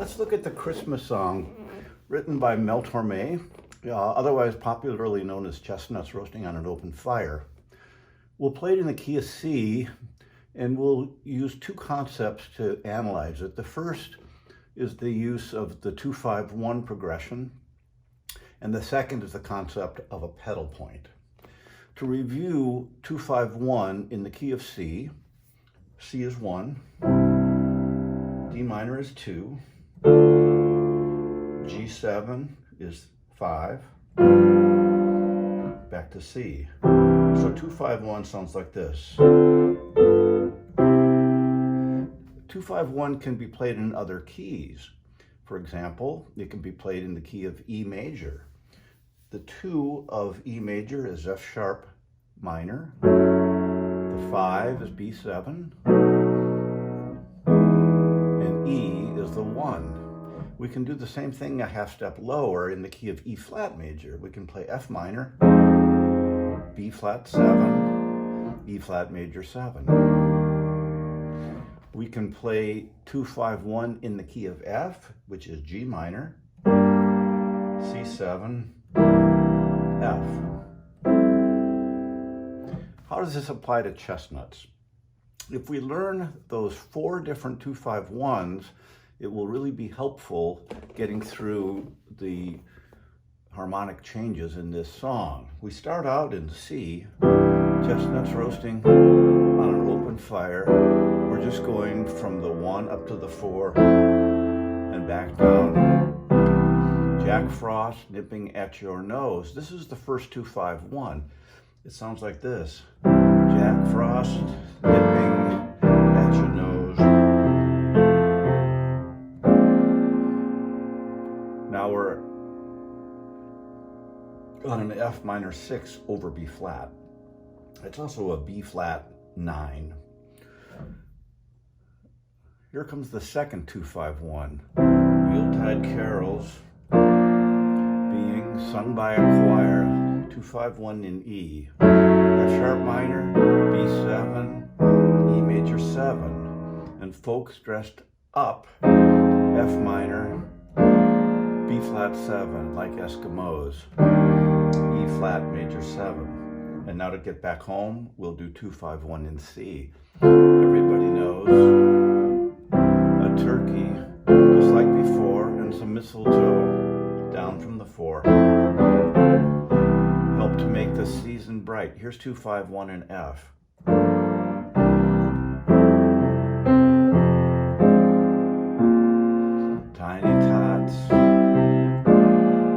Let's look at the Christmas song written by Mel Torme, otherwise popularly known as Chestnuts Roasting on an Open Fire. We'll play it in the key of C, and we'll use two concepts to analyze it. The first is the use of the 2-5-1 progression, and the second is the concept of a pedal point. To review 2-5-1 in the key of C, C is 1, D minor is 2, G7 is 5, back to C. So 2-5-1 sounds like this. 2-5-1 can be played in other keys. For example, it can be played in the key of E major. The 2 of E major is F sharp minor. The 5 is B7. And E is the 1. We can do the same thing a half step lower in the key of E flat major. We can play F minor, B flat 7, E flat major 7. We can play 2-5-1 in the key of F, which is G minor, C7, F. How does this apply to Chestnuts? If we learn those 4 different 2-5-1s, it will really be helpful getting through the harmonic changes in this song. We start out in C, chestnuts roasting on an open fire. We're just going from the 1 up to the 4 and back down. Jack Frost nipping at your nose. This is the first 2-5-1. It sounds like this. Jack Frost nipping at your nose. Now we're on an F minor 6 over B flat. It's also a B flat 9. Here comes the second 2-5-1. Yuletide carols being sung by a choir. 2-5-1 in E. F sharp minor, B7, E major 7. And folks dressed up, F minor, B flat 7, like Eskimos, E flat major 7. And now to get back home, we'll do 2-5-1 in C. Everybody knows a turkey, just like before, and some mistletoe down from the 4. Help to make the season bright. Here's 2-5-1 in F. Tiny tots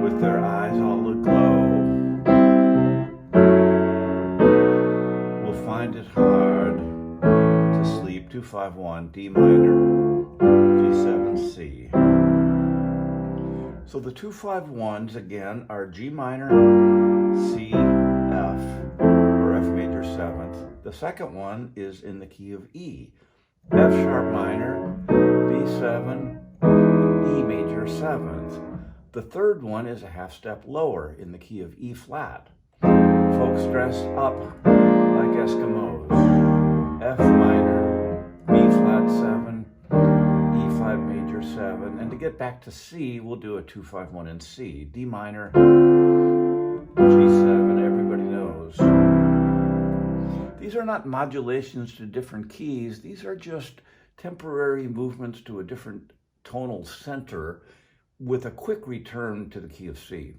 with their eyes all aglow will find it hard to sleep. 2-5-1, D minor, G7, C. So the 2-5-1s again are G minor, C, F, or F major 7th. The second one is in the key of E. F sharp minor, B7, E major 7th. The third one is a half step lower in the key of E flat. Folks dress up like Eskimos. F minor, B flat 7, E flat major 7. And to get back to C, we'll do a 2-5-1 in C. D minor, G7, everybody knows. These are not modulations to different keys. These are just temporary movements to a different tonal center with a quick return to the key of C.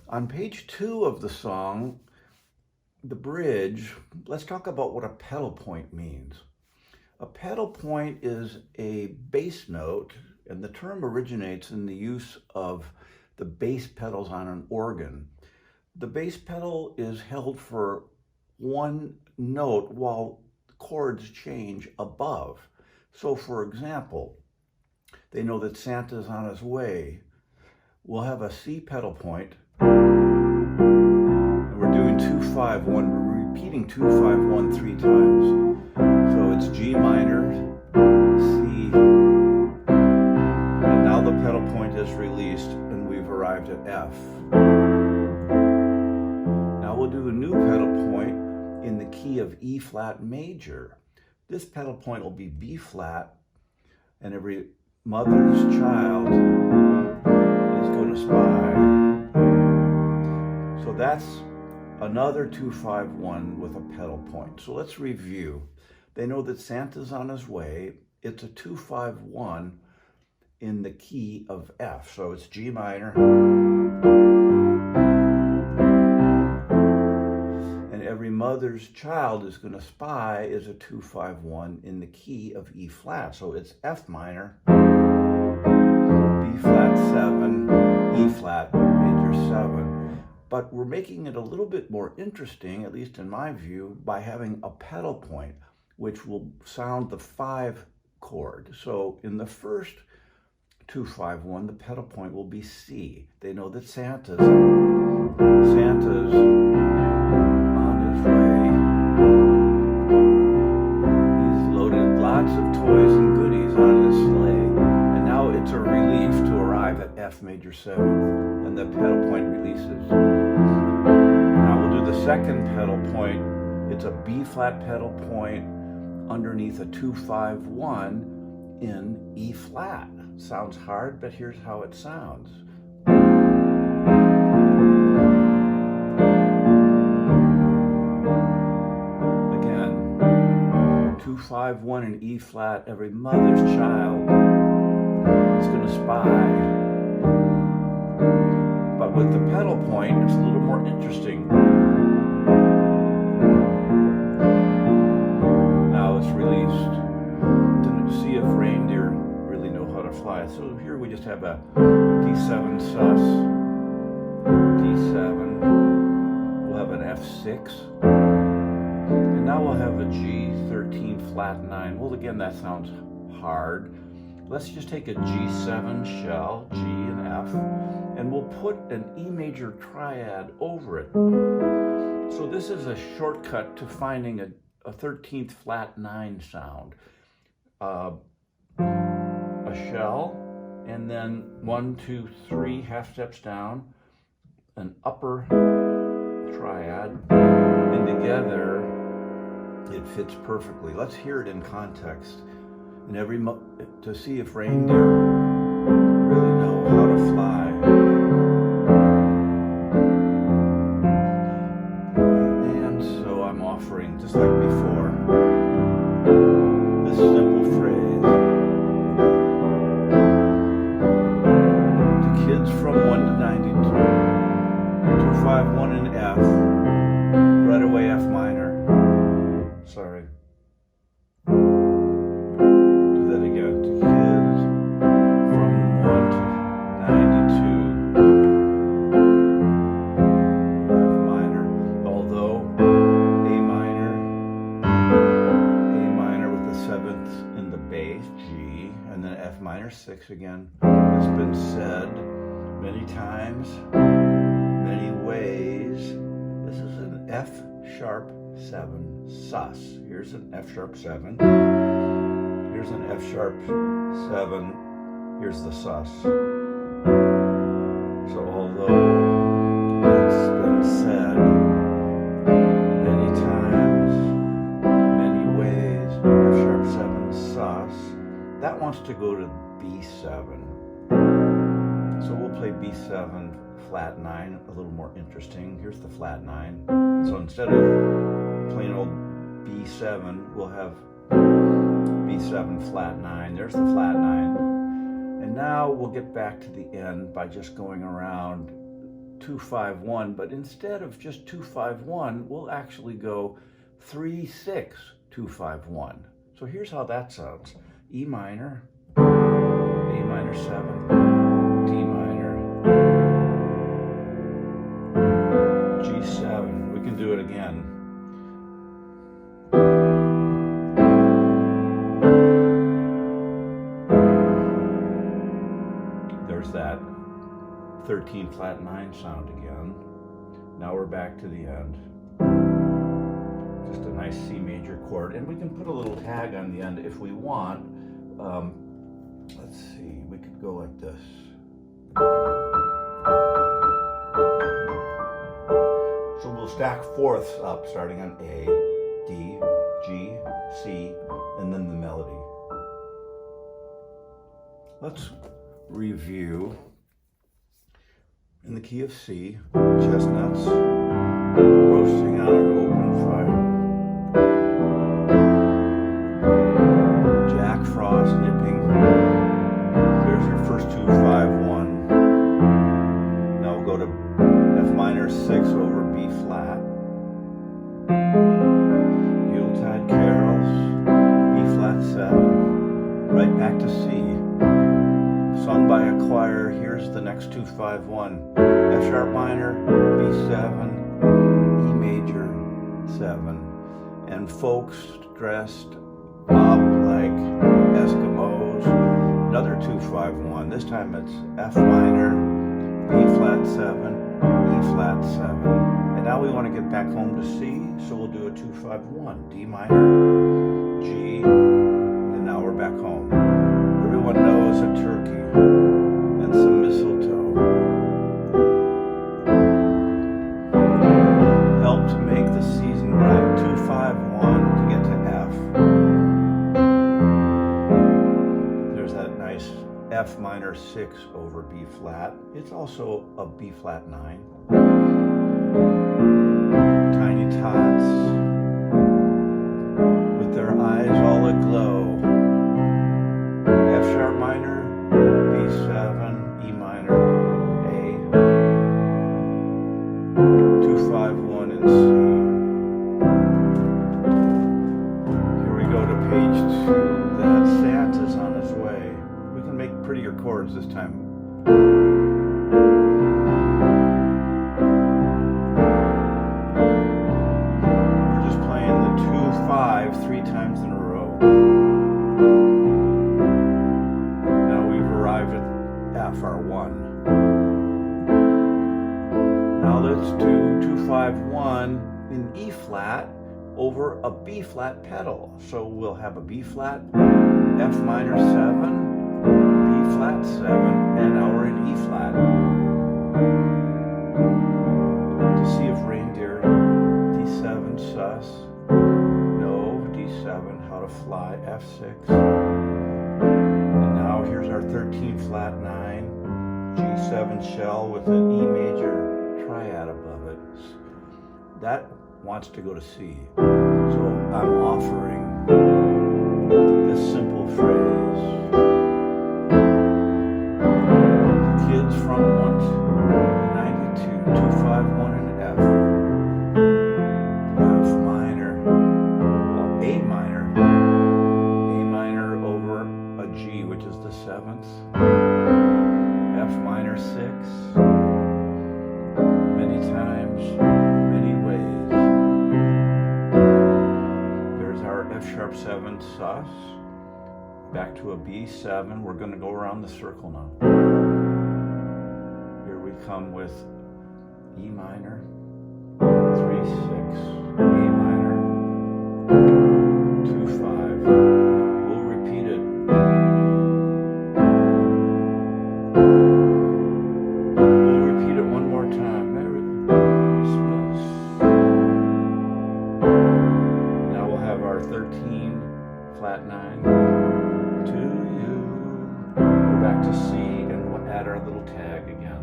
On page 2 of the song, the bridge, let's talk about what a pedal point means. A pedal point is a bass note, and the term originates in the use of the bass pedals on an organ. The bass pedal is held for one note while chords change above. So for example, they know that Santa's on his way. We'll have a C pedal point, and we're doing 2-5-1. We're repeating 2-5-1 3 times. So it's G minor, C, and now the pedal point is released and we've arrived at F. Now we'll do a new pedal point in the key of E flat major. This pedal point will be B flat, and every mother's child is going to spy. So that's another 2-5-1 with a pedal point. So let's review. They know that Santa's on his way. It's a 2-5-1 in the key of F. So it's G minor. And every mother's child is going to spy is a 2-5-1 in the key of E flat. So it's F minor, B flat 7, E flat major 7. But we're making it a little bit more interesting, at least in my view, by having a pedal point, which will sound the 5 chord. So in the first 2-5-1, the pedal point will be C. They know that Santa's on his way. He's loaded lots of toys and goodies on his sleigh. And now it's a relief to arrive at F major 7th, and the pedal point releases. Now we'll do the second pedal point. It's a B flat pedal point underneath a 2-5-1 in E flat. Sounds hard, but here's how it sounds. Again, 2-5-1 in E flat. Every mother's child is going to spy. But with the pedal point, it's a little more interesting. Now it's released to see if reindeer really know how to fly. So here we just have a D7 sus, D7, we'll have an F6, and now we'll have a G13 flat 9. Well, again, that sounds hard. Let's just take a G7 shell, G and F, and we'll put an E major triad over it. So this is a shortcut to finding a 13th flat 9 sound. A shell, and then 1, 2, 3 half steps down, an upper triad, and together it fits perfectly. Let's hear it in context, and to see if reindeer really know how to fly. And so I'm offering, just like before, this simple phrase to kids from 1 to 92. 2-5-1 in F, right away F minor. Sorry. Do that again. To kids from 1 to 92. F minor. Although A minor with the 7th in the bass, G, and then F minor 6 again. It's been said many times, many ways. This is an F sharp 7 sus. Here's an F sharp 7. Here's an F sharp 7. Here's the sus. So although it's been said many times, many ways, F sharp 7 sus, that wants to go to B7. So we'll play B7 flat 9, a little more interesting. Here's the flat 9. So instead of plain old B7, we'll have B7 flat 9. There's the flat 9. And now we'll get back to the end by just going around 2-5-1, but instead of just 2-5-1, we'll actually go 3-6 2-5-1. So here's how that sounds. E minor, A minor 7, D minor, G7. We can do it again. There's that 13 flat 9 sound again. Now we're back to the end. Just a nice C major chord, and we can put a little tag on the end if we want. Let's see, we could go like this. So we'll stack fourths up, starting on A, D, G, C, and then the melody. Let's review. In the key of C, Chestnuts, roasting on an open fire. Jack Frost nipping. There's your first two, 5-1. Now we'll go to F minor 6 over B flat. Yuletide carols, B flat 7, right back to C. Sung by a choir. Here's the next two, 5-1. F sharp minor, B7, E major 7. And folks dressed up like Eskimos. Another 2-5-1. This time it's F minor, B flat 7, E flat 7. And now we want to get back home to C, so we'll do a 2-5-1. D minor, G, and now we're back home. Everyone knows a turkey and some mistletoe help to make the season bright. 2-5-1 to get to F. There's that nice F minor 6 over B flat. It's also a B flat 9. Tiny tots with their eyes all aglow. F sharp minor, B7, E minor, A, 2-5-1 in C. Here we go to page 2. That Santa's on his way. We can make prettier chords this time. We're just playing the 2-5 3 times in a row. F, our 1. Now let's do 2-5-1 in E flat over a B flat pedal. So we'll have a B flat, F minor 7, B flat 7, and now we're in E flat. To see if reindeer, D7 sus, no, D7, how to fly, F6. Now here's our 13 flat 9, G7 shell with an E major triad above it. That wants to go to C. So I'm offering this simple phrase. Kids from 1 to 92, 2-5-1 in F. F minor, well, A minor. G, which is the 7th, F minor 6, many times, many ways. There's our F sharp 7 sus, back to a B7. We're going to go around the circle now. Here we come with E minor, 3-6, A minor, 2-5. We'll repeat it. Flat 9 to you. We're back to C and we'll add our little tag again.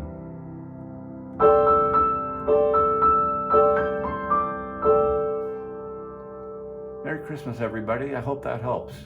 Merry Christmas, everybody. I hope that helps.